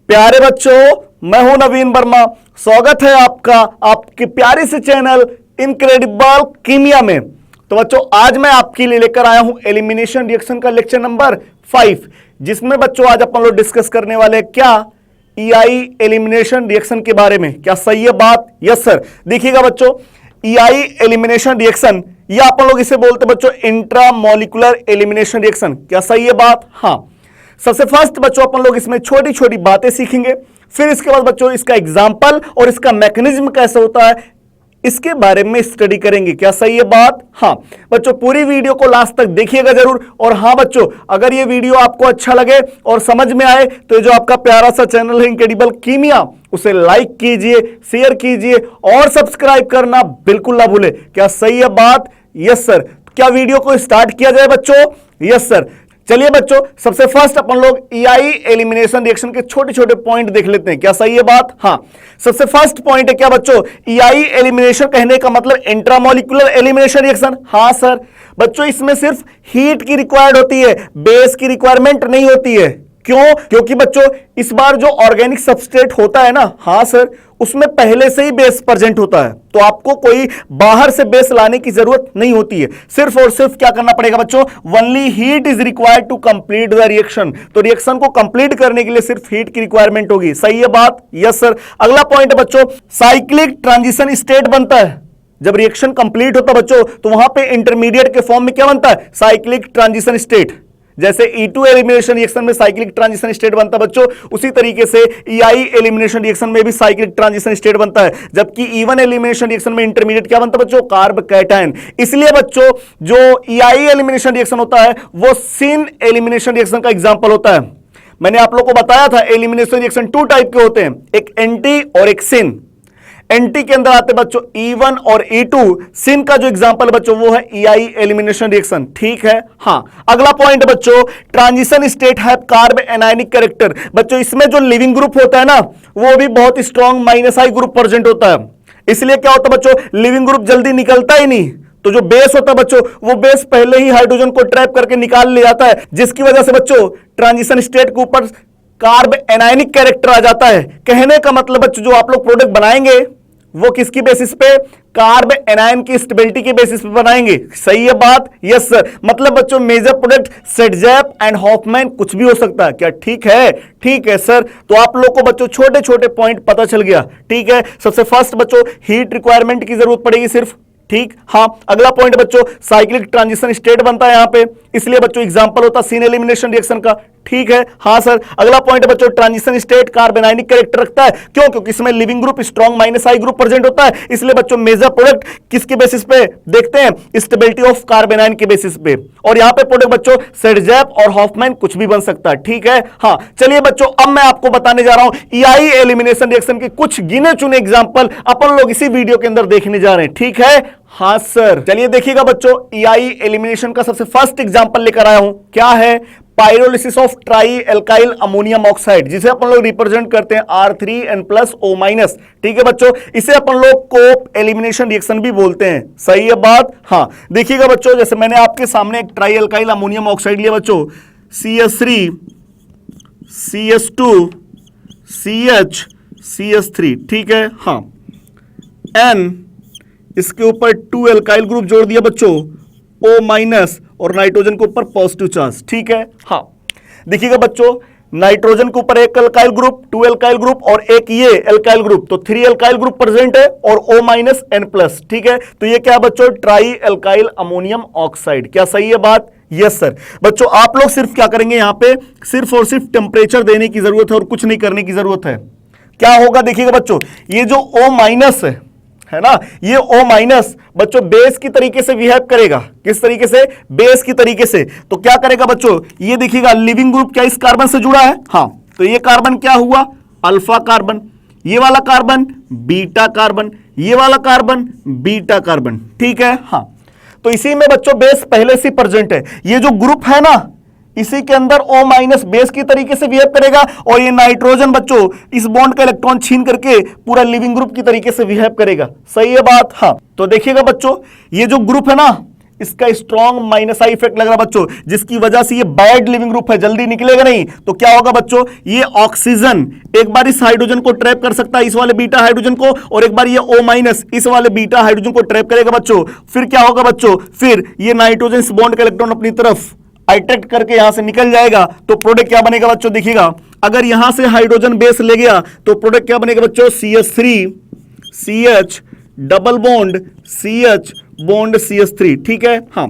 प्यारे बच्चों, मैं हूं नवीन वर्मा। स्वागत है आपका आपके प्यारे से चैनल इनक्रेडिबल कीमिया में। तो बच्चों, आज मैं आपके लिए लेकर आया हूं एलिमिनेशन रिएक्शन का लेक्चर नंबर 5, जिसमें बच्चों आज अपन लोग डिस्कस करने वाले हैं क्या ईआई एलिमिनेशन रिएक्शन के बारे में। क्या सही है बात? Yes sir. देखिएगा बच्चों, ईआई एलिमिनेशन रिएक्शन या अपन लोग इसे बोलते हैं बच्चों इंट्रामोलिकुलर एलिमिनेशन रिएक्शन। क्या सही है बात? हाँ। सबसे फर्स्ट बच्चों अपन लोग इसमें छोटी छोटी बातें सीखेंगे, फिर इसके बाद बच्चों इसका एग्जाम्पल और इसका मैकेनिज्म कैसे होता है इसके बारे में स्टडी करेंगे। क्या सही है बात? हाँ बच्चों, पूरी वीडियो को लास्ट तक देखिएगा जरूर। और हाँ बच्चों, अगर ये वीडियो आपको अच्छा लगे और समझ में आए तो जो आपका प्यारा सा चैनल है इनक्रेडिबल कीमिया, उसे लाइक कीजिए, शेयर कीजिए और सब्सक्राइब करना बिल्कुल ना भूले। क्या सही है बात? Yes sir. क्या वीडियो को स्टार्ट किया जाए बच्चों? Yes sir. चलिए बच्चों, सबसे फर्स्ट अपन लोग ईआई एलिमिनेशन रिएक्शन के छोटे छोटे पॉइंट देख लेते हैं। क्या सही है बात? हाँ। सबसे फर्स्ट पॉइंट है क्या बच्चों, ईआई एलिमिनेशन कहने का मतलब इंट्रामोलिकुलर एलिमिनेशन रिएक्शन। हाँ सर। बच्चों, इसमें सिर्फ हीट की रिक्वायर्ड होती है, बेस की रिक्वायरमेंट नहीं होती है। क्यों? क्योंकि बच्चों इस बार जो ऑर्गेनिक सबस्ट्रेट होता है ना, हाँ सर, उसमें पहले से ही बेस प्रेजेंट होता है, तो आपको कोई बाहर से बेस लाने की जरूरत नहीं होती है। सिर्फ और सिर्फ क्या करना पड़ेगा बच्चों, only heat is required to complete the reaction. तो रिएक्शन को कंप्लीट करने के लिए सिर्फ हीट की रिक्वायरमेंट होगी। सही है बात? Yes sir. अगला पॉइंट है बच्चों, साइक्लिक ट्रांजिशन स्टेट बनता है। जब रिएक्शन कंप्लीट होता है बच्चों तो वहां पे इंटरमीडिएट के फॉर्म में क्या बनता है, साइक्लिक ट्रांजिशन स्टेट। जैसे E2 एलिमिनेशन रिएक्शन में साइक्लिक ट्रांजिशन स्टेट बनता है बच्चों, उसी तरीके से EI एलिमिनेशन रिएक्शन में भी साइक्लिक ट्रांजिशन स्टेट बनता है। जबकि E1 एलिमिनेशन रिएक्शन में इंटरमीडिएट क्या बनता है बच्चों, कार्ब कैटायन। इसलिए बच्चों जो EI एलिमिनेशन रिएक्शन होता है वो सिन एलिमिनेशन रिएक्शन का एग्जांपल होता है। मैंने आप लोग को बताया था एलिमिनेशन रिएक्शन 2 टाइप के होते हैं, एक एंटी और एक सिन। एंटी के अंदर आते बच्चों E1 और E2। सिन का जो एग्जांपल बच्चों वो है EI एलिमिनेशन रिएक्शन। ठीक है। हाँ। अगला पॉइंट बच्चों, ट्रांजिशन स्टेट है कार्ब एनायनिक कैरेक्टर। बच्चों इसमें जो लिविंग ग्रुप होता है ना, वो भी बहुत स्ट्रॉन्ग -I ग्रुप प्रेजेंट होता है। इसलिए क्या होता है बच्चों, लिविंग ग्रुप जल्दी निकलता ही नहीं। तो जो बेस होता है बच्चों, वो बेस पहले ही हाइड्रोजन को ट्रैप करके निकाल ले जाता है, जिसकी वजह से बच्चों ट्रांजिशन स्टेट के ऊपर कार्ब एनायनिक कैरेक्टर आ जाता है। कहने का मतलब बच्चों जो आप लोग प्रोडक्ट बनाएंगे वो किसकी बेसिस पे, कार्ब एनायन की स्टेबिलिटी के बेसिस पे बनाएंगे। सही है बात? Yes sir. मतलब बच्चों मेजर प्रोडक्ट सेटजैप एंड हॉफमैन कुछ भी हो सकता है। क्या ठीक है? ठीक है सर। तो आप लोग को बच्चों छोटे छोटे पॉइंट पता चल गया। ठीक है। सबसे फर्स्ट बच्चों हीट रिक्वायरमेंट की जरूरत पड़ेगी सिर्फ। ठीक। हाँ। अगला पॉइंट बच्चों, साइक्लिक ट्रांजिशन स्टेट बनता है यहां पे, इसलिए बच्चों एग्जांपल होता है सिन एलिमिनेशन रिएक्शन का। ठीक है। हाँ सर। अगला पॉइंट बच्चों, transition state carb anionic character रखता है। क्यों? क्योंकि इसमें leaving group strong -I group present होता है। इसलिए बच्चों मेजर प्रोडक्ट किसके बेसिस पे देखते हैं, स्टेबिलिटी ऑफ कार्ब एनायन के बेसिस पे। और यहां पे प्रोडक्ट बच्चों सेटजैप और हॉफमैन कुछ भी बन सकता है। ठीक है। हाँ। चलिए बच्चों, अब मैं आपको बताने जा रहा हूं EI एलिमिनेशन रिएक्शन के कुछ गिने चुने एग्जांपल अपन लोग इसी वीडियो के अंदर देखने जा रहे हैं। ठीक है। हाँ सर। चलिए देखिएगा बच्चों, EI एलिमिनेशन का सबसे फर्स्ट एग्जांपल लेकर आया हूं। क्या है? Pyrolysis of try alkyl ammonium oxide, जिसे अपन लोग रिप्रेजेंट करते हैं R3N+O-। ठीक है बच्चों, इसे अपन लोग कोप एलिमिनेशन रिएक्शन भी बोलते हैं। सही है बात? हाँ। देखिएगा बच्चों, जैसे मैंने आपके सामने एक ट्राई एल्काइल अमोनियम ऑक्साइड लिया बच्चों, CH3 CH2 CH CH3। ठीक है। हाँ। N इसके ऊपर 2 एल्काइल ग्रुप जोड़ दिया बच्चों, O- और नाइट्रोजन के ऊपर पॉजिटिव चार्ज। ठीक है। हाँ। देखिएगा बच्चों, नाइट्रोजन के ऊपर एक एल्काइल ग्रुप, 2 एल्काइल ग्रुप और एक ये एल्काइल ग्रुप, तो 3 एल्काइल ग्रुप प्रेजेंट है और O-N+। ठीक है। तो ये क्या बच्चों, ट्राई एल्काइल अमोनियम ऑक्साइड। क्या सही है बात? Yes sir. बच्चों आप लोग सिर्फ क्या करेंगे, यहां पे सिर्फ और सिर्फ टेम्परेचर देने की जरूरत है और कुछ नहीं करने की जरूरत है। क्या होगा देखिएगा बच्चों, ये जो O- है ना, ये O- बच्चों बेस की तरीके से बिहेव करेगा। किस तरीके से? बेस की तरीके से। तो क्या करेगा बच्चों, ये देखिएगा लिविंग ग्रुप क्या इस कार्बन से जुड़ा है? हाँ। तो ये कार्बन क्या हुआ, अल्फा कार्बन, ये वाला कार्बन बीटा कार्बन, ये वाला कार्बन बीटा कार्बन। ठीक है। हाँ। तो इसी में बच्चों बेस पहले से प्रेजेंट है। ये जो ग्रुप है ना, इसी के अंदर O- बेस की तरीके से बिहेव करेगा और ये नाइट्रोजन बच्चों इस बॉन्ड का इलेक्ट्रॉन छीन करके पूरा लिविंग ग्रुप की तरीके से बिहेव करेगा। सही है बात? हाँ। तो देखिएगा बच्चों, ये जो ग्रुप है ना, इसका स्ट्रॉन्ग माइनस आई इफेक्ट लग रहा बच्चों, जिसकी वजह से ये बैड लिविंग ग्रुप है, जल्दी निकलेगा नहीं। तो क्या होगा बच्चों, ये ऑक्सीजन एक बार इस हाइड्रोजन को ट्रैप कर सकता है, इस वाले बीटा हाइड्रोजन को, और एक बार ये O माइनस इस वाले बीटा हाइड्रोजन को ट्रैप करेगा बच्चों। फिर क्या होगा बच्चों, फिर ये नाइट्रोजन इस बॉन्ड का इलेक्ट्रॉन अपनी तरफ अट्रैक्ट करके यहां से निकल जाएगा। तो प्रोडक्ट क्या बनेगा बच्चों, देखिएगा अगर यहां से हाइड्रोजन बेस ले गया तो प्रोडक्ट क्या बनेगा बच्चों, CH3 CH double bond CH bond CH3, ठीक है। हाँ,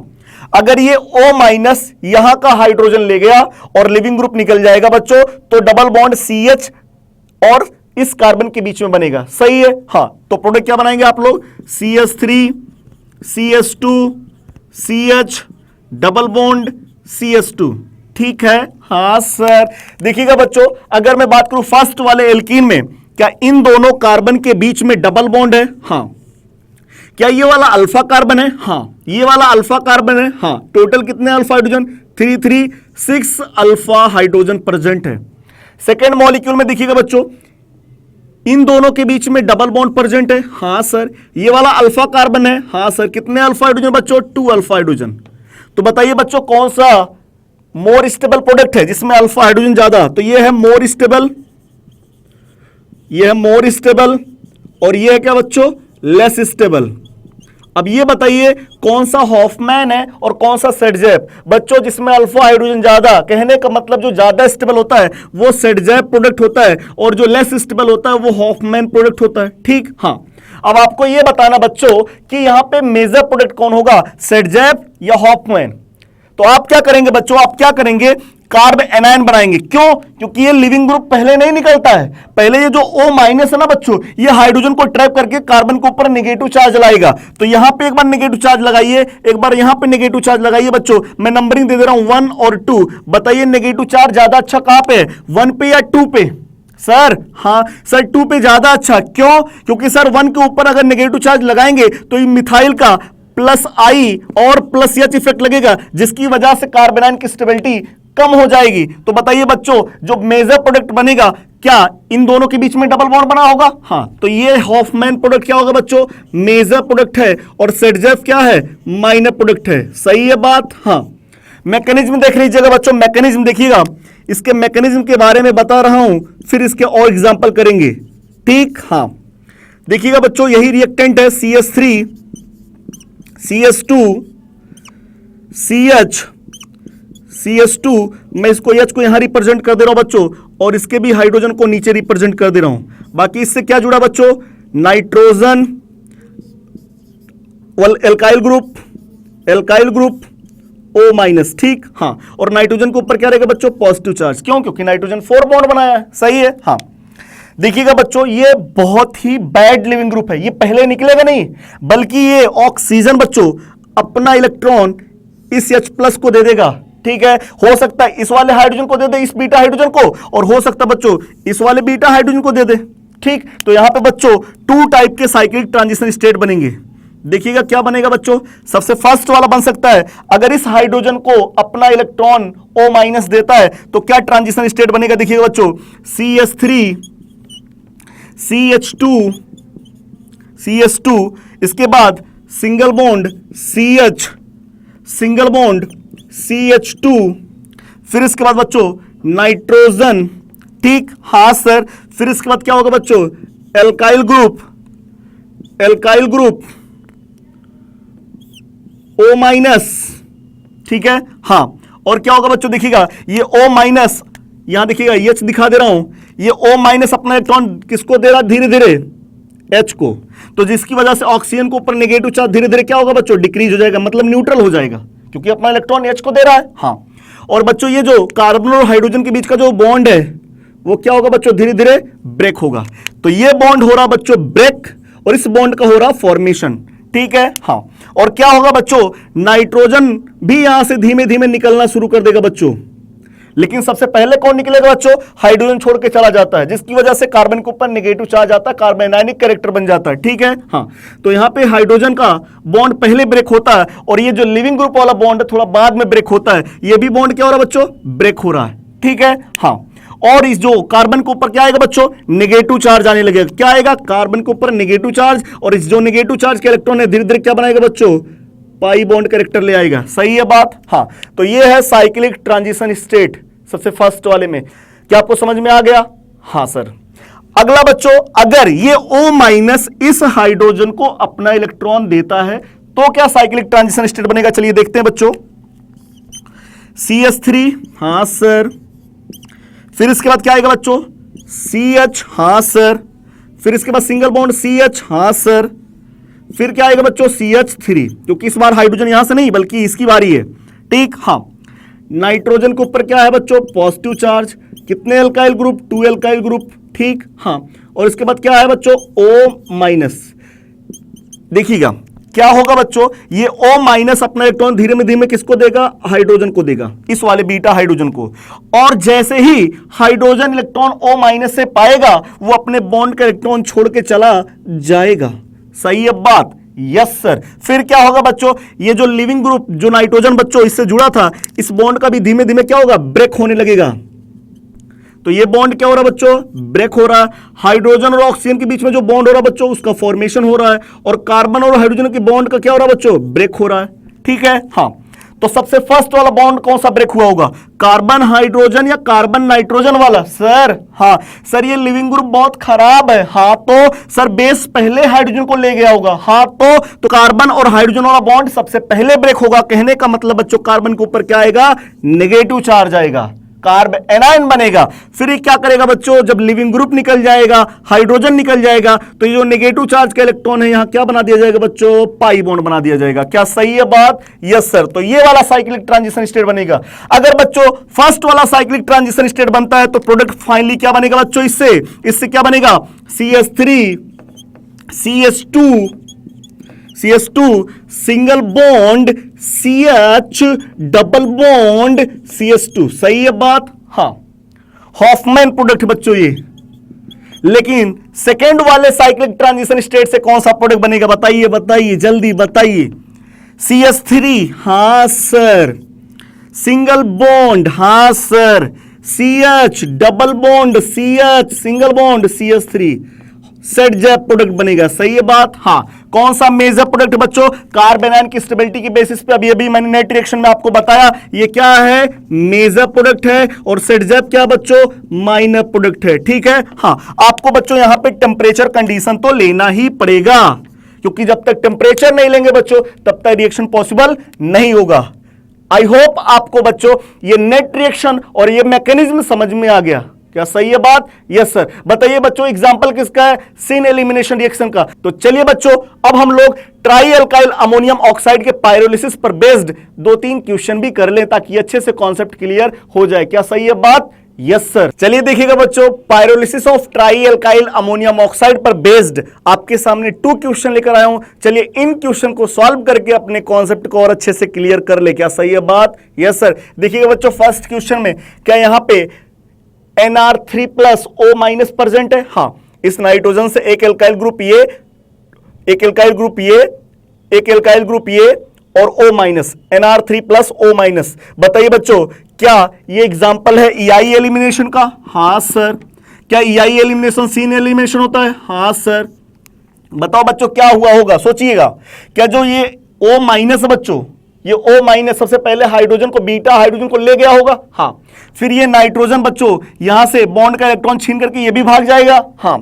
अगर ये O माइनस यहां का हाइड्रोजन ले गया और लिविंग ग्रुप निकल जाएगा बच्चों, तो डबल बॉन्ड CH और इस कार्बन के बीच में बनेगा, सही है। हाँ, तो प्रोडक्ट क्या बनाएंगे आप लोग, CH3 CH2 CH double bond CH2, ठीक है। हाँ सर, देखिएगा बच्चों अगर मैं बात करूं फर्स्ट वाले एल्कीन में, क्या इन दोनों कार्बन के बीच में डबल बॉन्ड है, हाँ। क्या ये वाला अल्फा कार्बन है, हाँ। ये वाला अल्फा कार्बन है, हाँ। टोटल कितने alpha hydrogen, 6 alpha hydrogen present है। सेकेंड मॉलिक्यूल में देखिएगा बच्चों इन दोनों के बीच में डबल बॉन्ड प्रेजेंट है, हाँ सर। ये वाला अल्फा कार्बन है, हाँ सर। कितने अल्फा हाइड्रोजन बच्चों, 2 अल्फा हाइड्रोजन। तो बताइए बच्चों कौन सा मोर स्टेबल प्रोडक्ट है जिसमें अल्फा हाइड्रोजन ज्यादा, तो ये है मोर स्टेबल, ये है मोर स्टेबल, और ये है क्या बच्चों, लेस स्टेबल। अब ये बताइए कौन सा हॉफमैन है और कौन सा सेडजेप बच्चों, जिसमें अल्फा हाइड्रोजन ज्यादा, कहने का मतलब जो ज्यादा स्टेबल होता है वो सेडजेप प्रोडक्ट होता है, और जो लेस स्टेबल होता है वो हॉफमैन प्रोडक्ट होता है, ठीक। हाँ, अब आपको ये बताना बच्चों कि यहां पे मेजर प्रोडक्ट कौन होगा, सेडजेप या हॉफमैन। तो आप क्या करेंगे बच्चों, आप क्या करेंगे, कार्ब एनायन बनाएंगे। क्यों, क्योंकि ये लिविंग ग्रुप पहले नहीं निकलता है, पहले ये जो O माइनस है ना बच्चों, ये हाइड्रोजन को ट्रैप करके कार्बन के ऊपर नेगेटिव चार्ज लाएगा। तो यहां पे एक बार नेगेटिव चार्ज लगाइए, एक बार यहां पे नेगेटिव चार्ज लगाइए बच्चों। मैं नंबरिंग दे दे रहा हूं 1 और 2। बताइए नेगेटिव चार्ज ज्यादा अच्छा कहां पे, 1 पे या 2 पे, सर। हाँ सर, 2 पे ज्यादा अच्छा, क्यों, क्योंकि सर 1 के ऊपर अगर नेगेटिव चार्ज लगाएंगे तो ये मिथाइल का प्लस I और प्लस H इफेक्ट लगेगा, जिसकी वजह से कार्बोनाइन की स्टेबिलिटी कम हो जाएगी। तो बताइए बच्चों जो मेजर प्रोडक्ट बनेगा, क्या इन दोनों के बीच में डबल बॉन्ड बना होगा, हाँ। तो ये हॉफमैन प्रोडक्ट क्या होगा बच्चों, मेजर प्रोडक्ट है, और सेडजेफ क्या है, माइनर प्रोडक्ट है, सही है बात। हाँ, मैकेनिज्म देख लीजिएगा बच्चों, मैकेनिज्म देखिएगा, इसके मैकेनिज्म के बारे में बता रहा हूं, फिर इसके और एग्जांपल करेंगे, ठीक। हाँ, देखिएगा बच्चों यही रिएक्टेंट है, CH3 CH2 CH CH2, मैं इसको H को यहां रिप्रेजेंट कर दे रहा हूं बच्चों, और इसके भी हाइड्रोजन को नीचे रिप्रेजेंट कर दे रहा हूं। बाकी इससे क्या जुड़ा बच्चों, nitrogen alkyl group O minus, ठीक। हाँ, और नाइट्रोजन के ऊपर क्या रहेगा बच्चों, पॉजिटिव चार्ज, क्यों, क्योंकि नाइट्रोजन 4 बॉन्ड बनाया है, सही है। हाँ, देखिएगा बच्चों ये बहुत ही बैड लिविंग ग्रुप है, ये पहले निकलेगा नहीं, बल्कि ये ऑक्सीजन बच्चों अपना इलेक्ट्रॉन इस H+ को दे देगा, ठीक है। हो सकता है इस वाले हाइड्रोजन को दे दे, इस बीटा हाइड्रोजन को, और हो सकता है बच्चों इस वाले बीटा हाइड्रोजन को दे दे, ठीक। तो यहां पे बच्चों 2 टाइप के साइक्लिक ट्रांजिशन स्टेट बनेंगे। देखिएगा क्या बनेगा बच्चों, सबसे फर्स्ट वाला बन सकता है, अगर इस हाइड्रोजन को अपना इलेक्ट्रॉन O माइनस देता है तो क्या ट्रांजिशन स्टेट बनेगा, देखिएगा बच्चों CH3 CH2 इसके बाद single bond CH single bond CH2, फिर इसके बाद बच्चों नाइट्रोजन, ठीक। हाँ सर, फिर इसके बाद क्या होगा बच्चों, एल्काइल ग्रुप O माइनस, ठीक है। हाँ, और क्या होगा बच्चों, देखिएगा ये O माइनस, यहां देखिएगा H दिखा दे रहा हूं, ये O माइनस अपना इलेक्ट्रॉन किसको दे रहा है, धीरे धीरे H को, तो जिसकी वजह से ऑक्सीजन के ऊपर नेगेटिव चार्ज धीरे धीरे क्या होगा बच्चों, डिक्रीज हो जाएगा, मतलब न्यूट्रल हो जाएगा, क्योंकि अपना इलेक्ट्रॉन H को दे रहा है। हाँ, और बच्चों ये जो कार्बन और हाइड्रोजन के बीच का जो बॉन्ड है वो क्या होगा बच्चों, धीरे धीरे ब्रेक होगा। तो ये बॉन्ड हो रहा बच्चों ब्रेक, और इस बॉन्ड का हो रहा फॉर्मेशन, ठीक है। हाँ, और क्या होगा बच्चों, नाइट्रोजन भी यहां से धीमे धीमे निकलना शुरू कर देगा बच्चों, लेकिन सबसे पहले कौन निकलेगा बच्चों, हाइड्रोजन छोड़ के चला जाता है, जिसकी वजह से कार्बन के ऊपर नेगेटिव चार्ज आता है, कार्बोनाइनिक कैरेक्टर बन जाता है, ठीक है। हाँ, तो यहां पे हाइड्रोजन का बॉन्ड पहले ब्रेक होता है, और ये जो लिविंग ग्रुप वाला बॉन्ड है थोड़ा बाद में ब्रेक होता है, ये भी बॉन्ड क्या हो रहा है बच्चों, ब्रेक हो रहा है, ठीक है। हाँ, और इस जो कार्बन के ऊपर क्या आएगा बच्चों, नेगेटिव चार्ज आने लगेगा, क्या आएगा, कार्बन के ऊपर नेगेटिव चार्ज, और इस जो नेगेटिव चार्ज के इलेक्ट्रॉन है धीरे धीरे क्या बनाएगा बच्चों, पाई बॉन्ड कैरेक्टर ले आएगा। सही है बात? हाँ, तो ये है साइक्लिक ट्रांजिशन स्टेट सबसे फर्स्ट वाले में। क्या आपको समझ में आ गया? हाँ सर। अगला बच्चों, अगर ये O- इस हाइड्रोजन को अपना इलेक्ट्रॉन देता है तो क्या साइक्लिक ट्रांजिशन स्टेट बनेगा? चलिए देखते हैं बच्चों। CH3, हाँ सर। फिर इसके बाद क्या आएगा बच्चों? CH, हाँ सर। फिर इसके बाद सिंगल बॉन्ड CH, हाँ सर। फिर क्या आएगा बच्चों? CH3, क्योंकि इस बार हाइड्रोजन यहां से नहीं बल्कि इसकी बारी है। ठीक, हाँ। नाइट्रोजन के ऊपर क्या है बच्चों? Positive charge. कितने एल्काइल ग्रुप? 2 alkyl group. ठीक, हाँ। और इसके बाद क्या है बच्चों? O-। देखिएगा क्या होगा बच्चों, ये O- अपना इलेक्ट्रॉन धीरे में धीमे किसको देगा? हाइड्रोजन को देगा, इस वाले बीटा हाइड्रोजन को। और जैसे ही हाइड्रोजन इलेक्ट्रॉन O- से पाएगा वो अपने बॉन्ड का इलेक्ट्रॉन छोड़ के चला जाएगा। सही है बात? Yes sir. फिर क्या होगा बच्चों, ये जो लिविंग ग्रुप जो नाइट्रोजन बच्चों इससे जुड़ा था, इस बॉन्ड का भी धीमे धीमे क्या होगा? ब्रेक होने लगेगा। तो ये बॉन्ड क्या हो रहा है बच्चों? ब्रेक हो रहा है। हाइड्रोजन और ऑक्सीजन के बीच में जो बॉन्ड हो रहा है बच्चों, उसका फॉर्मेशन हो रहा है। और कार्बन और हाइड्रोजन के बॉन्ड का क्या हो रहा है बच्चों? ब्रेक हो रहा है। ठीक है, हाँ। तो सबसे फर्स्ट वाला बॉन्ड कौन सा ब्रेक हुआ होगा? कार्बन हाइड्रोजन या कार्बन नाइट्रोजन वाला? सर हाँ सर, ये लिविंग ग्रुप बहुत खराब है। हाँ तो सर, बेस पहले हाइड्रोजन को ले गया होगा। हाँ तो कार्बन और हाइड्रोजन वाला बॉन्ड सबसे पहले ब्रेक होगा। कहने का मतलब बच्चों, कार्बन के ऊपर क्या आएगा? नेगेटिव चार्ज आएगा, कार्ब एनायन बनेगा। फिर ये क्या करेगा बच्चों, जब लिविंग ग्रुप निकल जाएगा, हाइड्रोजन निकल जाएगा, तो ये जो नेगेटिव चार्ज का इलेक्ट्रॉन है यहां क्या बना दिया जाएगा बच्चों? पाई बॉन्ड बना दिया जाएगा। क्या सही है बात? Yes sir. तो ये वाला साइक्लिक ट्रांजिशन स्टेट बनेगा। अगर बच्चों फर्स्ट वाला साइक्लिक ट्रांजिशन स्टेट बनता है तो प्रोडक्ट फाइनली क्या बनेगा बच्चों? इससे क्या बनेगा? CH3 CH2 single bond CH double bond CH2। सही है बात? हाँ, हॉफमैन प्रोडक्ट बच्चों ये। लेकिन सेकेंड वाले साइक्लिक ट्रांजिशन स्टेट से कौन सा प्रोडक्ट बनेगा? बताइए बताइए, जल्दी बताइए। CH3, हाँ सर। सिंगल बॉन्ड, हाँ sir. CH double bond CH single bond CH3, set JAP product बनेगा। सही है बात? हाँ। कौन सा मेजर प्रोडक्ट बच्चों? कार्बन आयन की स्टेबिलिटी के बेसिस पे अभी मैंने नेट रिएक्शन में आपको बताया, ये क्या है? मेजर प्रोडक्ट है। और सेट जैप क्या बच्चों? माइनर प्रोडक्ट है। ठीक है, हाँ। आपको बच्चों यहां पे टेम्परेचर कंडीशन तो लेना ही पड़ेगा, क्योंकि जब तक टेम्परेचर नहीं लेंगे बच्चों तब तक रिएक्शन पॉसिबल नहीं होगा। आई होप आपको बच्चों ये नेट रिएक्शन और ये मैकेनिज्म समझ में आ गया। क्या सही है बात? Yes sir. बताइए बच्चों, एग्जांपल किसका है? सिन एलिमिनेशन रिएक्शन का। तो चलिए बच्चों, अब हम लोग ट्राई अल्काइल अमोनियम ऑक्साइड के पायरोलिसिस पर बेस्ड 2-3 क्वेश्चन भी कर लें ताकि अच्छे से कॉन्सेप्ट क्लियर हो जाए। क्या सही है बात? Yes sir. चलिए देखिएगा बच्चों, pyrolysis of try alkyl ammonium oxide पर बेस्ड आपके सामने 2 क्वेश्चन लेकर आया हूं। चलिए इन क्वेश्चन को सॉल्व करके अपने कॉन्सेप्ट को और अच्छे से क्लियर कर ले। क्या सही है बात? Yes sir. देखिएगा बच्चों, फर्स्ट क्वेश्चन में क्या यहां पे Nr3+ O- प्रेजेंट है? हाँ। इस नाइट्रोजन से एक एल्काइल ग्रुप ये, एक एल्काइल ग्रुप ये, एक एल्काइल ग्रुप ये और O-, Nr3+ O-। बताइए बच्चों, क्या ये एग्जांपल है EI एलिमिनेशन का? हाँ सर। क्या EI एलिमिनेशन सीन एलिमिनेशन होता है? हाँ सर। बताओ बच्चों क्या हुआ होगा, सोचिएगा। क्या जो ये O- है बच्चों, ये O- सबसे पहले हाइड्रोजन को, बीटा हाइड्रोजन को ले गया होगा? हाँ। फिर ये नाइट्रोजन बच्चों यहां से बॉन्ड का इलेक्ट्रॉन छीन करके ये भी भाग जाएगा। हाँ।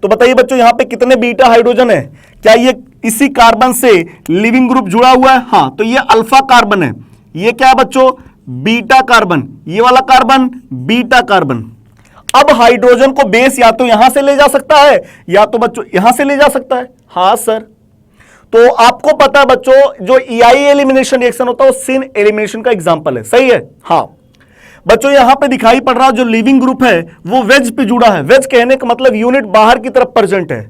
तो बताइए बच्चों, यहां पे कितने बीटा हाइड्रोजन है? क्या ये इसी कार्बन से लिविंग ग्रुप जुड़ा हुआ है? हाँ। तो ये अल्फा कार्बन है। ये क्या है बच्चों? Beta carbon. ये वाला कार्बन बीटा कार्बन। अब हाइड्रोजन को बेस या तो यहां से ले जा सकता है या तो बच्चों यहां से ले जा सकता है। हाँ सर। तो आपको पता है बच्चों, जो EI एलिमिनेशन रिएक्शन होता है वो सिन एलिमिनेशन का एग्जांपल है। सही है? हाँ बच्चों, यहां पे दिखाई पड़ रहा जो लिविंग ग्रुप है वो वेज पे जुड़ा है। वेज कहने का मतलब यूनिट बाहर की तरफ प्रेजेंट है।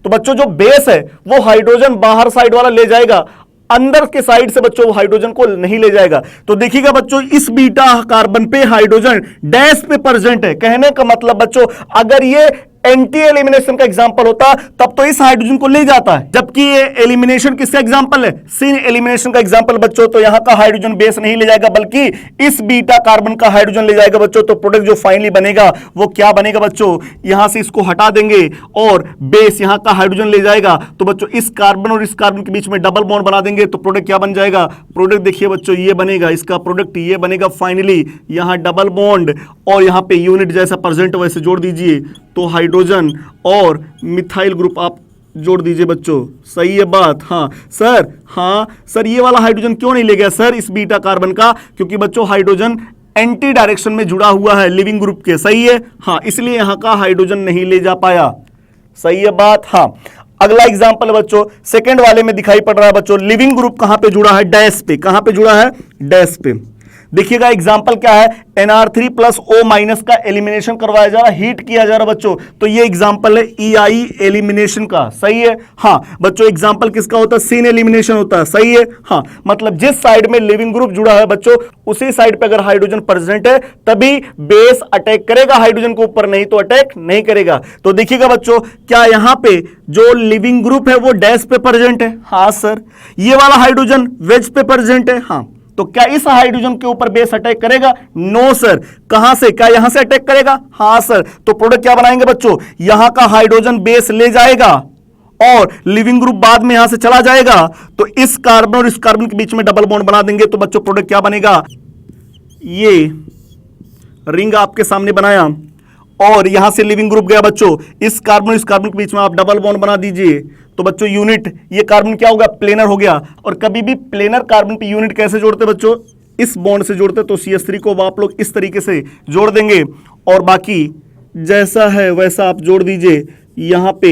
तो बच्चों जो बेस है वो हाइड्रोजन बाहर साइड वाला ले जाएगा, अंदर के साइड से बच्चों हाइड्रोजन को नहीं ले जाएगा। तो देखिएगा बच्चों, इस बीटा कार्बन पे हाइड्रोजन डैश पे प्रेजेंट है। कहने का मतलब बच्चों, अगर ये एंटी एलिमिनेशन का एग्जांपल होता तब तो इस हाइड्रोजन को ले जाता है, जबकि ये एलिमिनेशन किसका एग्जांपल है? सिन एलिमिनेशन का एग्जांपल बच्चों। तो यहां का हाइड्रोजन बेस नहीं ले जाएगा बल्कि इस बीटा कार्बन का हाइड्रोजन ले जाएगा बच्चों। तो प्रोडक्ट जो फाइनली बनेगा वो क्या बनेगा बच्चों? यहां से इसको हटा देंगे और बेस यहां का हाइड्रोजन ले जाएगा। तो बच्चों इस कार्बन और इस कार्बन के बीच में डबल बॉन्ड बना देंगे तो प्रोडक्ट क्या बन जाएगा? प्रोडक्ट देखिए बच्चों ये बनेगा, इसका प्रोडक्ट ये बनेगा फाइनली। यहां डबल बॉन्ड और यहां पे यूनिट जैसा प्रेजेंट वैसे जोड़ दीजिए तो हाइड्रोजन और मिथाइल ग्रुप आप जोड़ दीजिए बच्चों। सही है बात? हाँ सर ये वाला हाइड्रोजन क्यों नहीं ले गया सर इस बीटा कार्बन का? क्योंकि बच्चों हाइड्रोजन एंटी डायरेक्शन में जुड़ा हुआ है लिविंग ग्रुप के। सही है? हाँ, इसलिए यहां का हाइड्रोजन नहीं ले जा पाया। सही है बात? हाँ। अगला एग्जांपल बच्चों सेकंड वाले में दिखाई पड़ रहा है बच्चों, लिविंग ग्रुप कहां पे जुड़ा है? डैश पे। कहां पे जुड़ा है? डैश पे। देखिएगा एग्जांपल क्या है? Nr3 प्लस O माइनस का एलिमिनेशन करवाया जा रहा है, हीट किया जा रहा है बच्चों। तो ये एग्जांपल है EI एलिमिनेशन का। सही है? हाँ बच्चों, एग्जांपल किसका होता है? सिन एलिमिनेशन होता है। सही है? हाँ, मतलब जिस साइड में लिविंग ग्रुप जुड़ा है बच्चों उसी साइड पे अगर हाइड्रोजन प्रेजेंट है तभी बेस अटैक करेगा हाइड्रोजन के ऊपर, नहीं तो अटैक नहीं करेगा। तो देखिएगा बच्चों, क्या यहां पे जो लिविंग ग्रुप है वो डैश पे प्रेजेंट है? हाँ सर। ये वाला हाइड्रोजन वेज पे प्रेजेंट है? हाँ। तो क्या इस हाइड्रोजन के ऊपर बेस अटैक करेगा? No sir. कहां से? क्या यहां से अटैक करेगा? हां सर। तो प्रोडक्ट क्या बनाएंगे बच्चों? यहां का हाइड्रोजन बेस ले जाएगा और लिविंग ग्रुप बाद में यहां से चला जाएगा तो इस कार्बन और इस कार्बन के बीच में डबल बॉन्ड बना देंगे तो बच्चों प्रोडक्ट क्या बनेगा? ये रिंग आपके सामने बनाया और यहां से लिविंग ग्रुप गया बच्चों, इस कार्बन और इस कार्बन के बीच में आप डबल बॉन्ड बना दीजिए तो बच्चों यूनिट, ये कार्बन क्या होगा? प्लेनर हो गया। और कभी भी प्लेनर कार्बन पे यूनिट कैसे जोड़ते बच्चों? इस बॉन्ड से जोड़ते। तो CH3 को आप लोग इस तरीके से जोड़ देंगे और बाकी जैसा है वैसा आप जोड़ दीजिए। यहां पे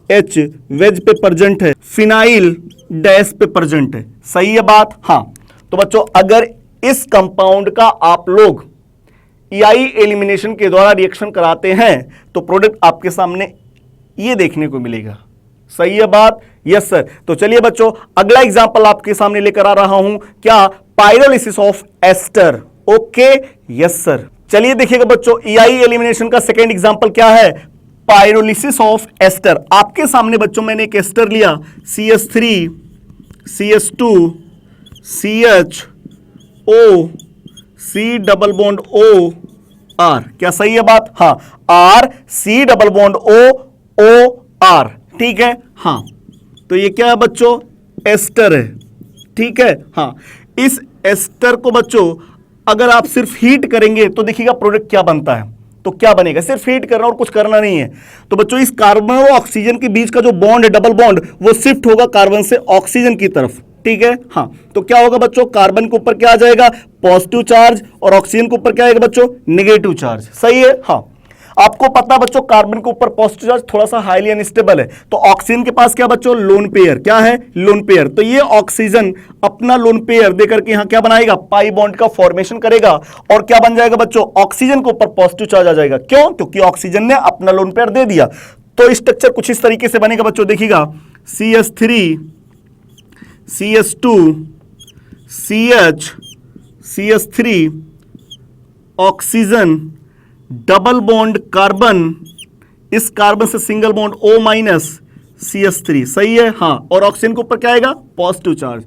H वेज पे प्रेजेंट है, फिनाइल डैश पे प्रेजेंट है। सही है बात? हाँ। तो बच्चों अगर इस कंपाउंड का आप लोग EI एलिमिनेशन के द्वारा रिएक्शन कराते हैं तो प्रोडक्ट आपके सामने ये देखने को मिलेगा। सही है बात? Yes sir. तो चलिए बच्चों अगला एग्जांपल आपके सामने लेकर आ रहा हूं, क्या? Pyrolysis of ester. Okay yes sir. चलिए देखिएगा बच्चों, EI एलिमिनेशन का सेकेंड एग्जांपल क्या है? Pyrolysis of ester. आपके सामने बच्चों मैंने एक एस्टर लिया, CH3 CH2 CH O C double bond O R। क्या सही है बात? हाँ, R C double bond O R। ठीक है? हाँ। तो ये क्या है बच्चों? एस्टर है। ठीक है? हाँ। इस एस्टर को बच्चों अगर आप सिर्फ हीट करेंगे तो देखिएगा प्रोडक्ट क्या बनता है। तो क्या बनेगा? सिर्फ हीट करना और कुछ करना नहीं है। तो बच्चों इस कार्बन और ऑक्सीजन के बीच का जो बॉन्ड है, डबल बॉन्ड, वो शिफ्ट होगा कार्बन से ऑक्सीजन की तरफ। ठीक है? हाँ। तो क्या होगा बच्चों? कार्बन के ऊपर क्या आ जाएगा? पॉजिटिव चार्ज और ऑक्सीजन के ऊपर क्या आएगा बच्चों? Negative charge. सही है? हाँ। आपको पता है बच्चों कार्बन के ऊपर पॉजिटिव चार्ज थोड़ा सा हाईली अनस्टेबल है, तो ऑक्सीजन के पास क्या बच्चों? Lone pair. क्या है? Lone pair. तो ये ऑक्सीजन अपना लोन पेयर देकर के यहां क्या बनाएगा? पाई बॉन्ड का फॉर्मेशन करेगा और क्या बन जाएगा बच्चों? ऑक्सीजन के ऊपर पॉजिटिव चार्ज आ जाएगा। क्यों? क्योंकि ऑक्सीजन ने अपना लोन पेयर दे दिया। तो स्ट्रक्चर कुछ इस तरीके से बनेगा बच्चों। देखिएगा CH3 CH2 CH CH3 oxygen double bond carbon, इस कार्बन से single bond O minus CH3। सही है? हाँ। और ऑक्सीजन के ऊपर क्या आएगा? Positive charge.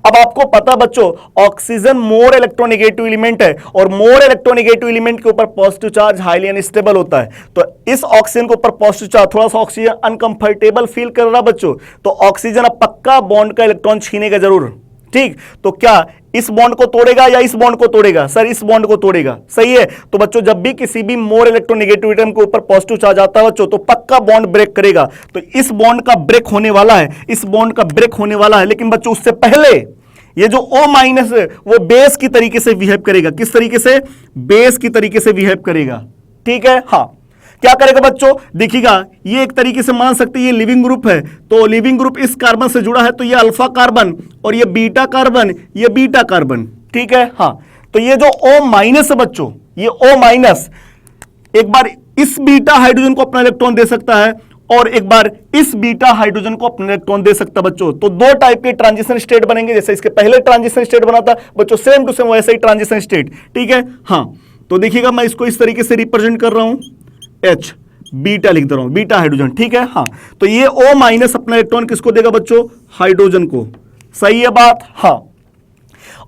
अब आपको पता बच्चों ऑक्सीजन मोर इलेक्ट्रोनेगेटिव एलिमेंट है और मोर इलेक्ट्रोनेगेटिव एलिमेंट के ऊपर पॉजिटिव चार्ज हाईली अनस्टेबल होता है। तो इस ऑक्सीजन के ऊपर पॉजिटिव चार्ज, थोड़ा सा ऑक्सीजन अनकंफर्टेबल फील कर रहा बच्चों, तो ऑक्सीजन अब पक्का बॉन्ड का इलेक्ट्रॉन छीनेगा जरूर। ठीक? तो क्या इस बॉन्ड को तोड़ेगा या इस बॉन्ड को तोड़ेगा? सर इस बॉन्ड को तोड़ेगा। सही है? तो बच्चों जब भी किसी भी मोर इलेक्ट्रोनेगेटिव एटम के ऊपर पॉजिटिव चार्ज आता है बच्चों तो पक्का बॉन्ड ब्रेक करेगा। तो इस बॉन्ड का ब्रेक होने वाला है, इस बॉन्ड का ब्रेक होने वाला है। लेकिन बच्चों उससे पहले ये जो O माइनस है वो बेस की तरीके से बिहेव करेगा। किस तरीके से? बेस की तरीके से बिहेव करेगा। ठीक है? हाँ। क्या करेगा बच्चों? देखिएगा ये एक तरीके से मान सकते हैं ये लिविंग ग्रुप है, तो लिविंग ग्रुप इस कार्बन से जुड़ा है तो ये अल्फा कार्बन और ये बीटा कार्बन, ये बीटा कार्बन। ठीक है? हाँ। तो ये जो O माइनस है बच्चों, ये O माइनस एक बार इस बीटा हाइड्रोजन को अपना इलेक्ट्रॉन दे सकता है और एक बार इस बीटा हाइड्रोजन को अपना इलेक्ट्रॉन दे सकता है बच्चों। तो दो टाइप के ट्रांजिशन स्टेट बनेंगे, जैसे इसके पहले ट्रांजिशन स्टेट बना था बच्चों, सेम टू सेम वैसे ही ट्रांजिशन स्टेट। ठीक है? हाँ। तो देखिएगा मैं इसको इस तरीके से रिप्रेजेंट कर रहा हूं, H बीटा लिख दे रहा हूं, बीटा हाइड्रोजन, ठीक है। हाँ, तो ये O माइनस अपना इलेक्ट्रॉन किसको देगा बच्चों? हाइड्रोजन को। सही है बात? हाँ।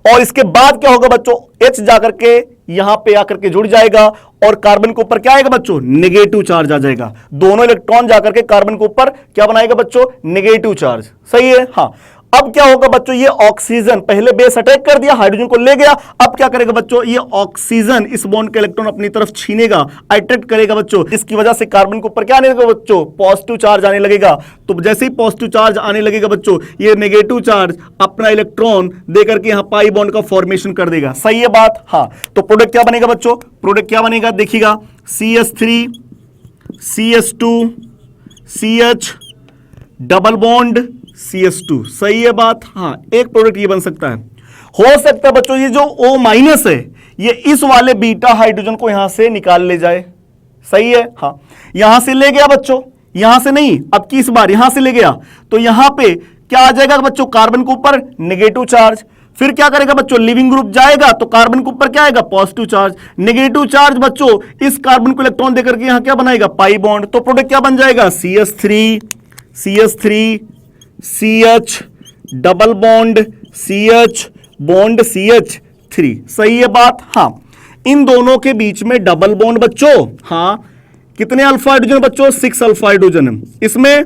और इसके बाद क्या होगा बच्चों? H जाकर के यहां पे आकर के जुड़ जाएगा और कार्बन के ऊपर क्या आएगा बच्चों? नेगेटिव चार्ज आ जाएगा। दोनों इलेक्ट्रॉन जाकर के कार्बन के ऊपर क्या बनाएगा बच्चों? Negative charge. सही है? हाँ। अब क्या होगा बच्चों? ये ऑक्सीजन, पहले बेस अटैक कर दिया, हाइड्रोजन को ले गया, अब क्या करेगा बच्चों? ये ऑक्सीजन इस बॉन्ड के इलेक्ट्रॉन अपनी तरफ छीनेगा, अट्रैक्ट करेगा बच्चों। इसकी वजह से कार्बन के ऊपर क्या आने लगेगा बच्चों? पॉजिटिव चार्ज आने लगेगा। तो जैसे ही पॉजिटिव चार्ज आने लगेगा बच्चों, ये नेगेटिव चार्ज अपना इलेक्ट्रॉन देकर के यहां पाई बॉन्ड का फॉर्मेशन कर देगा। सही है बात? हाँ। तो प्रोडक्ट क्या बनेगा बच्चों? प्रोडक्ट क्या बनेगा? देखिएगा, CH3 CH2 CH double bond CH2। सही है बात? हाँ, एक प्रोडक्ट ये बन सकता है। हो सकता है बच्चों ये जो O माइनस है ये इस वाले बीटा हाइड्रोजन को यहां से निकाल ले जाए। सही है? हाँ, यहां से ले गया बच्चों, यहां से नहीं, अब की इस बार यहां से ले गया, तो यहां पे क्या आ जाएगा बच्चों? कार्बन के ऊपर नेगेटिव चार्ज। फिर क्या करेगा बच्चों? लिविंग ग्रुप जाएगा तो कार्बन के ऊपर क्या आएगा? Positive charge. नेगेटिव चार्ज बच्चों इस कार्बन को इलेक्ट्रॉन देकर के यहां क्या बनाएगा? Pi bond. तो प्रोडक्ट क्या बन जाएगा? CH3 CH double bond CH3। सही है बात? हाँ। इन दोनों के बीच में डबल बॉन्ड बच्चों, हाँ, कितने अल्फा हाइड्रोजन बच्चों? 6 अल्फा हाइड्रोजन है। इसमें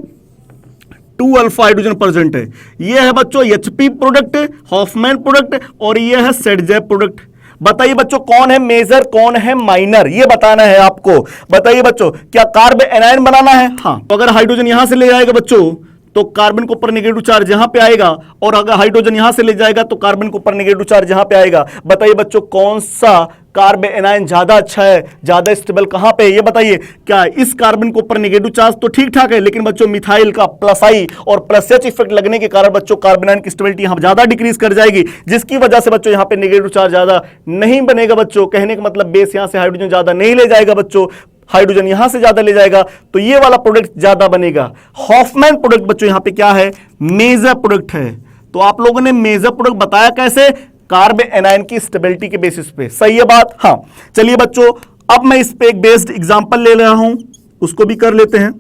2 अल्फा हाइड्रोजन प्रेजेंट है। ये है बच्चों HP प्रोडक्ट, हॉफमैन प्रोडक्ट, और ये है सेडजेप प्रोडक्ट। बताइए बच्चों कौन है मेजर, कौन है माइनर, ये बताना है आपको। बताइए बच्चों, क्या कार्ब एनायन बनाना है? हाँ। तो अगर हाइड्रोजन यहां से ले जाएगा बच्चों तो कार्बन के ऊपर नेगेटिव चार्ज यहां पे आएगा, और अगर हाइड्रोजन यहां से ले जाएगा तो कार्बन के ऊपर नेगेटिव चार्ज यहां पे आएगा। बताइए बच्चों कौन सा कार्ब एनायन ज्यादा अच्छा है, ज्यादा स्टेबल कहां पे है, ये बताइए। क्या इस कार्बन के ऊपर नेगेटिव चार्ज तो ठीक ठाक है, लेकिन बच्चों मिथाइल का प्लस आई और प्लस एच इफेक्ट लगने के कारण बच्चों कार्बन आयन की स्टेबिलिटी यहां ज्यादा डिक्रीज कर जाएगी, जिसकी वजह से बच्चों यहां पे नेगेटिव चार्ज ज्यादा नहीं बनेगा बच्चों। कहने का मतलब बेस यहां से हाइड्रोजन ज्यादा नहीं ले जाएगा बच्चों, हाइड्रोजन यहां से ज्यादा ले जाएगा, तो ये वाला प्रोडक्ट ज्यादा बनेगा। हॉफमैन प्रोडक्ट बच्चों यहां पे क्या है? मेजर प्रोडक्ट है। तो आप लोगों ने मेजर प्रोडक्ट बताया कैसे? कार्ब एनायन की स्टेबिलिटी के बेसिस पे। सही है बात? हाँ। चलिए बच्चों, अब मैं इस पे एक बेस्ड एग्जांपल ले रहा हूं, उसको भी कर लेते हैं।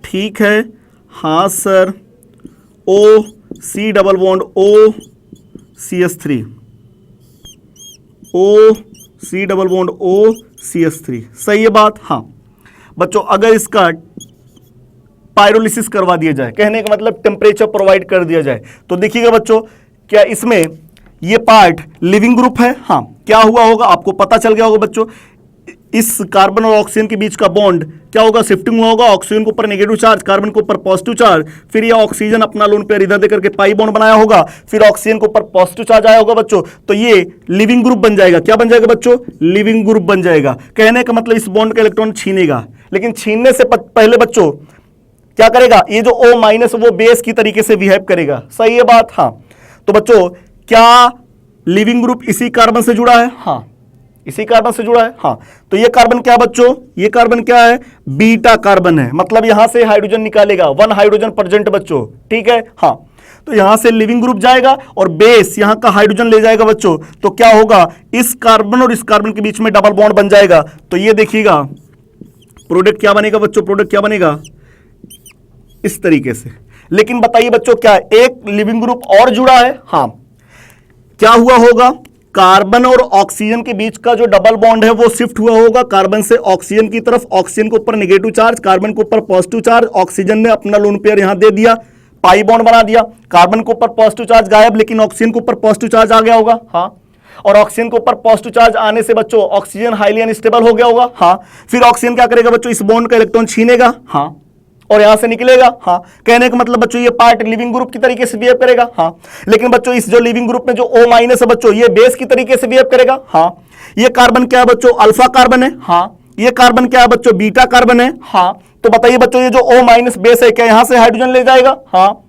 ठीक है, हाँ sir. OC double bond OCH3, OC double bond OCH3। सही है बात? हाँ। बच्चों अगर इसका पायरोलिसिस करवा दिया जाए, कहने का मतलब टेम्परेचर प्रोवाइड कर दिया जाए, तो देखिएगा बच्चों क्या इसमें ये पार्ट लिविंग ग्रुप है? हाँ। क्या हुआ होगा आपको पता चल गया होगा बच्चों, इस कार्बन और ऑक्सीजन के बीच का बॉन्ड क्या होगा? शिफ्टिंग हुआ होगा। ऑक्सीजन के ऊपर नेगेटिव चार्ज, कार्बन के ऊपर पॉजिटिव चार्ज, फिर ये ऑक्सीजन अपना लोन पेयर इधर देकर के पाई बॉन्ड बनाया होगा, फिर ऑक्सीजन के ऊपर पॉजिटिव चार्ज आया होगा बच्चों, तो ये लिविंग ग्रुप बन जाएगा। क्या बन जाएगा बच्चों? लिविंग ग्रुप बन जाएगा। कहने का मतलब इस बॉन्ड का इलेक्ट्रॉन छीनेगा, लेकिन छीनने से पहले बच्चों क्या करेगा? ये जो O माइनस वो बेस की तरीके से बिहेव करेगा। सही है बात? हाँ। तो बच्चों क्या लिविंग ग्रुप इसी कार्बन से जुड़ा है? हाँ, इसी कार्बन से जुड़ा है। हाँ। तो ये कार्बन क्या है बच्चों? ये कार्बन क्या है? बीटा कार्बन है, मतलब यहां से हाइड्रोजन निकालेगा, 1 हाइड्रोजन प्रेजेंट बच्चों। ठीक है? हाँ। तो यहां से लिविंग ग्रुप जाएगा और बेस यहां का हाइड्रोजन ले जाएगा बच्चों, तो क्या होगा? इस कार्बन और इस कार्बन के बीच में डबल बॉन्ड बन जाएगा। तो ये देखिएगा प्रोडक्ट क्या बनेगा बच्चों? प्रोडक्ट क्या बनेगा? इस तरीके से। लेकिन बताइए बच्चों क्या एक लिविंग ग्रुप और जुड़ा है? हाँ। क्या हुआ होगा? कार्बन और ऑक्सीजन के बीच का जो डबल बॉन्ड है वो शिफ्ट हुआ होगा कार्बन से ऑक्सीजन की तरफ। ऑक्सीजन के ऊपर नेगेटिव चार्ज, कार्बन के ऊपर पॉजिटिव चार्ज, ऑक्सीजन ने अपना लोन पेयर यहां दे दिया, पाई बॉन्ड बना दिया। कार्बन के ऊपर पॉजिटिव चार्ज गायब, लेकिन ऑक्सीजन के ऊपर पॉजिटिव चार्ज आ गया होगा। हाँ। और ऑक्सीजन के ऊपर पॉजिटिव चार्ज आने से बच्चों ऑक्सीजन हाईली अनस्टेबल हो गया होगा। हाँ। फिर ऑक्सीजन क्या करेगा बच्चों? इस बॉन्ड का इलेक्ट्रॉन छीनेगा। हाँ। और यहां से निकलेगा। हाँ। कहने का मतलब बच्चों ये पार्ट लिविंग ग्रुप की तरीके से बिहेव करेगा। हाँ। लेकिन बच्चों इस जो लिविंग ग्रुप में जो O माइनस है बच्चों, ये बेस की तरीके से बिहेव करेगा। हाँ। ये कार्बन क्या है बच्चों? अल्फा कार्बन है। हाँ। ये कार्बन क्या है बच्चों? बीटा कार्बन है। हाँ। तो बताइए बच्चों ये जो O माइनस बेस है क्या यहां से हाइड्रोजन ले जाएगा? हाँ।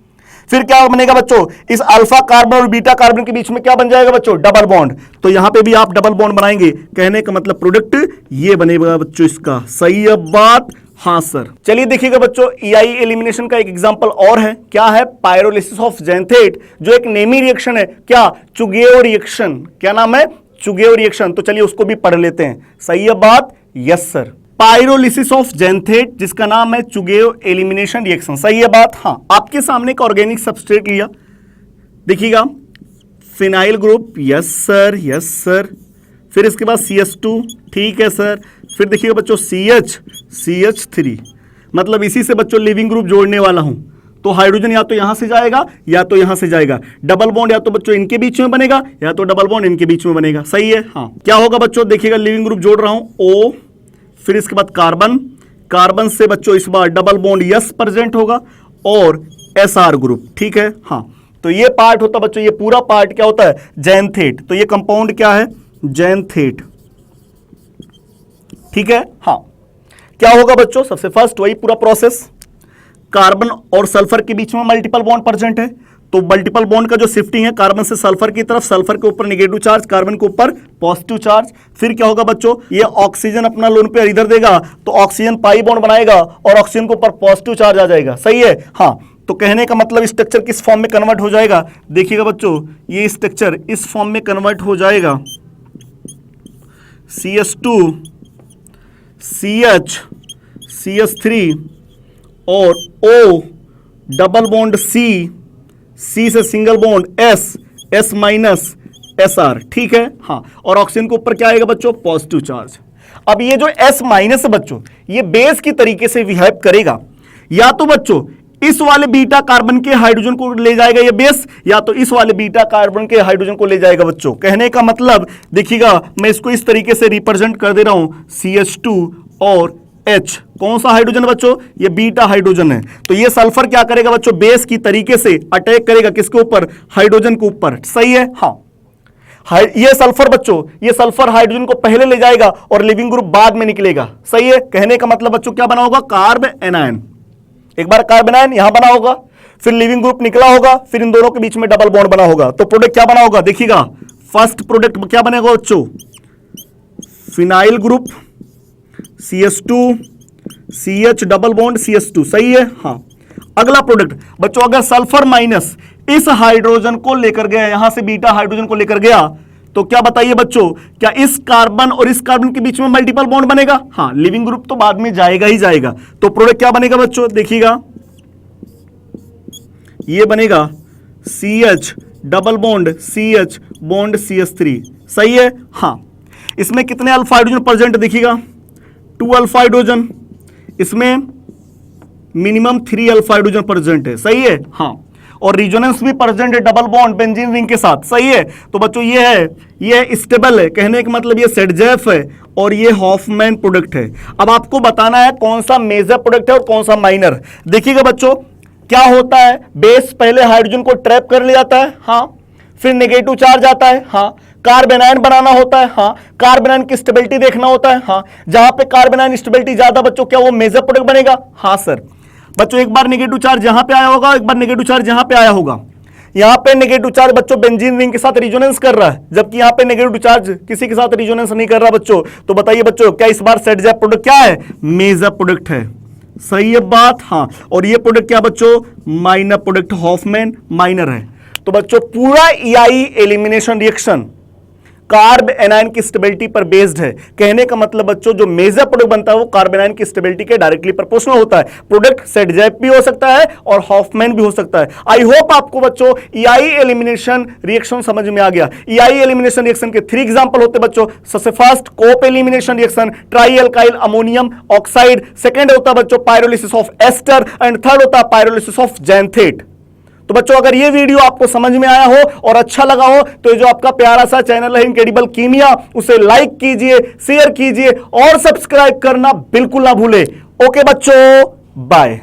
फिर क्या बनेगा बच्चों? इस अल्फा कार्बन और बीटा कार्बन के बीच में क्या बन जाएगा बच्चों? Double bond. तो यहां पे भी आप डबल बॉन्ड बनाएंगे, कहने का मतलब प्रोडक्ट ये बनेगा बच्चों इसका। सही है बात? हाँ सर। चलिए देखिएगा बच्चों, EI एलिमिनेशन का एक एग्जांपल और है। क्या है? पायरोलिसिस ऑफ ज़ैंथेट, जो एक नेमी रिएक्शन है। क्या? चुगेव रिएक्शन। क्या नाम है? चुगेव रिएक्शन। तो चलिए उसको भी पढ़ लेते हैं। सही है बात? Yes sir. पायरोलिसिस ऑफ ज़ैंथेट, जिसका नाम है चुगेव एलिमिनेशन रिएक्शन। सही है बात? हाँ, आपके सामने एक ऑर्गेनिक सबस्ट्रेट लिया, देखिएगा phenyl group, yes sir yes sir, फिर इसके बाद CH2, ठीक है सर, फिर देखिएगा बच्चों CH3, मतलब इसी से बच्चों लिविंग ग्रुप जोड़ने वाला हूं, तो हाइड्रोजन या तो यहां से जाएगा या तो यहां से जाएगा, डबल बॉन्ड या तो बच्चों इनके बीच में बनेगा या तो डबल बॉन्ड इनके बीच में बनेगा। सही है? हाँ, क्या होगा बच्चों, देखिएगा लिविंग ग्रुप जोड़ रहा हूं O, फिर इसके बाद कार्बन, कार्बन से बच्चों इस बार डबल बॉन्ड यस प्रेजेंट होगा और SR ग्रुप, ठीक है? हाँ, तो ये पार्ट होता बच्चों, ये पूरा पार्ट क्या होता है, ज़ैंथेट। तो ये कंपाउंड क्या है, ज़ैंथेट, ठीक है? हाँ, क्या होगा बच्चों, सबसे फर्स्ट वही पूरा प्रोसेस, कार्बन और सल्फर के बीच में मल्टीपल बॉन्ड प्रेजेंट है, तो मल्टीपल बॉन्ड का जो शिफ्टिंग है कार्बन से सल्फर की तरफ, सल्फर के ऊपर नेगेटिव चार्ज, कार्बन के ऊपर पॉजिटिव चार्ज। फिर क्या होगा बच्चों, ये ऑक्सीजन अपना लोन पेयर इधर देगा तो ऑक्सीजन पाई बॉन्ड बनाएगा और ऑक्सीजन के ऊपर पॉजिटिव चार्ज आ जाएगा। सही है? हाँ, तो कहने का मतलब स्ट्रक्चर किस फॉर्म में कन्वर्ट हो जाएगा, देखिएगा बच्चों ये स्ट्रक्चर इस फॉर्म में कन्वर्ट हो जाएगा, CH2 CH CH3 और O डबल बॉन्ड C से single bond S minus SR, ठीक है? हाँ, और ऑक्सीजन के ऊपर क्या आएगा बच्चों, पॉजिटिव चार्ज। अब ये जो S माइनस है बच्चों, ये बेस की तरीके से बिहेव करेगा, या तो बच्चों इस वाले बीटा कार्बन के हाइड्रोजन को ले जाएगा ये बेस, या तो इस वाले बीटा कार्बन के हाइड्रोजन को ले जाएगा बच्चों। कहने का मतलब देखिएगा, मैं इसको इस तरीके से रिप्रेजेंट कर दे रहा हूं, CH2 और H, कौन सा हाइड्रोजन बच्चों, ये बीटा हाइड्रोजन है। तो ये सल्फर क्या करेगा बच्चों, बेस की तरीके से अटैक करेगा किसके ऊपर, हाइड्रोजन के ऊपर। सही है? हाँ, ये सल्फर बच्चों, ये सल्फर हाइड्रोजन को पहले ले जाएगा और लिविंग ग्रुप बाद में निकलेगा। सही है? कहने का मतलब बच्चों क्या बना होगा, कार्ब एनायन, एक बार कार्बन आयन यहां बना होगा, फिर लिविंग ग्रुप निकला होगा, फिर इन दोनों के बीच में डबल बॉन्ड बना होगा, तो प्रोडक्ट क्या बना होगा, देखिएगा फर्स्ट प्रोडक्ट क्या बनेगा बच्चों, phenyl group CH2 CH double bond CH2। सही है? हाँ, अगला प्रोडक्ट बच्चों, अगर सल्फर माइनस इस हाइड्रोजन को लेकर गया, यहां से बीटा हाइड्रोजन को लेकर गया, तो क्या बताइए बच्चों, क्या इस कार्बन और इस कार्बन के बीच में मल्टीपल बॉन्ड बनेगा? हाँ, लिविंग ग्रुप तो बाद में जाएगा ही जाएगा, तो प्रोडक्ट क्या बनेगा बच्चों, देखिएगा ये बनेगा CH double bond CH bond CH3। सही है? हाँ, इसमें कितने अल्फा हाइड्रोजन प्रेजेंट, देखिएगा 2 अल्फा हाइड्रोजन, इसमें मिनिमम 3 अल्फा हाइड्रोजन प्रेजेंट है। सही है? हाँ, और रिजोनेंस भी प्रेजेंट है डबल बॉन्ड बेंजीन रिंग के साथ। सही है? तो बच्चों ये है, ये स्टेबल है, कहने का मतलब ये सेडजेफ है और ये हॉफमैन प्रोडक्ट है। अब आपको बताना है कौन सा मेजर प्रोडक्ट है और कौन सा माइनर। देखिएगा बच्चों क्या होता है, बेस पहले हाइड्रोजन को ट्रैप कर ले जाता है, हाँ, फिर नेगेटिव चार्ज आता है, हाँ, कार्बन आयन बनाना होता है, हाँ, कार्बन आयन की स्टेबिलिटी देखना होता है, हाँ, जहां पे कार्बन आयन स्टेबिलिटी ज्यादा बच्चों क्या वो मेजर प्रोडक्ट बनेगा? हाँ सर। बच्चों एक बार नेगेटिव चार्ज यहां पे आया होगा, एक बार नेगेटिव चार्ज यहां पे आया होगा, यहां पे नेगेटिव चार्ज बच्चों बेंजीन रिंग के साथ रिजोनेंस कर रहा है, जबकि यहां पे नेगेटिव चार्ज किसी के साथ रिजोनेंस नहीं कर रहा बच्चों। तो बताइए बच्चों क्या इस बार सेडजेफ प्रोडक्ट क्या है, मेजर प्रोडक्ट है। सही है बात? हाँ, और ये प्रोडक्ट क्या बच्चों, माइनर प्रोडक्ट, हॉफमैन माइनर है। तो बच्चों पूरा EI elimination reaction carb anion की स्टेबिलिटी पर बेस्ड है। कहने का मतलब बच्चों जो मेजर प्रोडक्ट बनता है वो कार्ब एनायन की स्टेबिलिटी के डायरेक्टली प्रोपोर्शनल होता है। प्रोडक्ट सेडजेफ भी हो सकता है और हॉफमैन भी हो सकता है। आई होप आपको बच्चों EI एलिमिनेशन रिएक्शन समझ में आ गया। EI एलिमिनेशन रिएक्शन के 3 एग्जांपल होते हैं बच्चों। सबसे first cope elimination reaction, tri alkyl ammonium oxide, second होता है बच्चों pyrolysis of ester and third होता है पायरोलिसिस ऑफ ज़ैंथेट। तो बच्चों अगर ये वीडियो आपको समझ में आया हो और अच्छा लगा हो तो ये जो आपका प्यारा सा चैनल है इनक्रेडिबल कीमिया, उसे लाइक कीजिए, शेयर कीजिए और सब्सक्राइब करना बिल्कुल ना भूले। ओके बच्चों, बाय।